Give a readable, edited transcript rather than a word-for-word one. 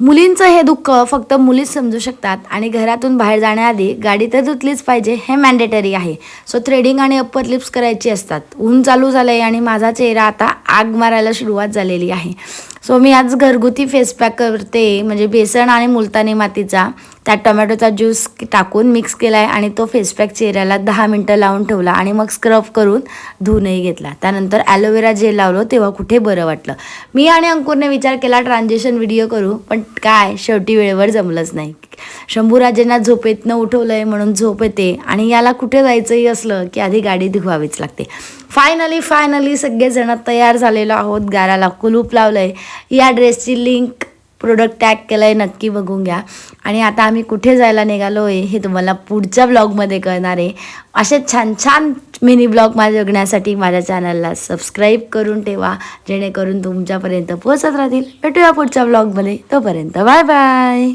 मुलींचं हे दुःख फक्त मुलीच समजू शकतात आणि घरातून बाहेर जाण्याआधी गाडी तर धुतलीच पाहिजे, हे मॅन्डेटरी आहे. सो थ्रेडिंग आणि अप्पर लिप्स करायची असतात. ऊन चालू झालं आहे आणि माझा चेहरा आता आग मारायला सुरुवात झालेली आहे. सो मी आज घरगुती फेस पॅक करते, म्हणजे बेसन आणि मुलतानी मातीचा, त्यात टोमॅटोचा ज्यूस टाकून मिक्स केला आहे आणि तो फेस पॅक चेहऱ्याला 10 मिनटं लावून ठेवला आणि मग स्क्रब करून धुवूनही घेतला. त्यानंतर ॲलोवेरा जेल लावलं, तेव्हा कुठे बरं वाटलं. मी आणि अंकुरने विचार केला ट्रान्झिशन व्हिडिओ करू, पण काय शेवटी वेळेवर जमलंच नाही. शंभूराजेंना झोपेतनं उठवलं आहे म्हणून झोप येते आणि याला कुठे जायचंही असलं की आधी गाडी धुवावीच लागते. फायनली सगळेजण तयार झालेलो आहोत. गाराला कुलूप लावलं आहे. या ड्रेसची लिंक प्रोडक्ट टॅग केलं आहे, नक्की बघून घ्या. आणि आता आम्ही कुठे जायला निघालो आहे हे तुम्हाला पुढच्या ब्लॉगमध्ये कळणार आहे. असे छान छान मिनी ब्लॉग माझ्या बघण्यासाठी माझ्या चॅनलला सबस्क्राईब करून ठेवा, जेणेकरून तुमच्यापर्यंत पोहोचत राहतील. भेटूया पुढच्या ब्लॉगमध्ये. तोपर्यंत बाय बाय.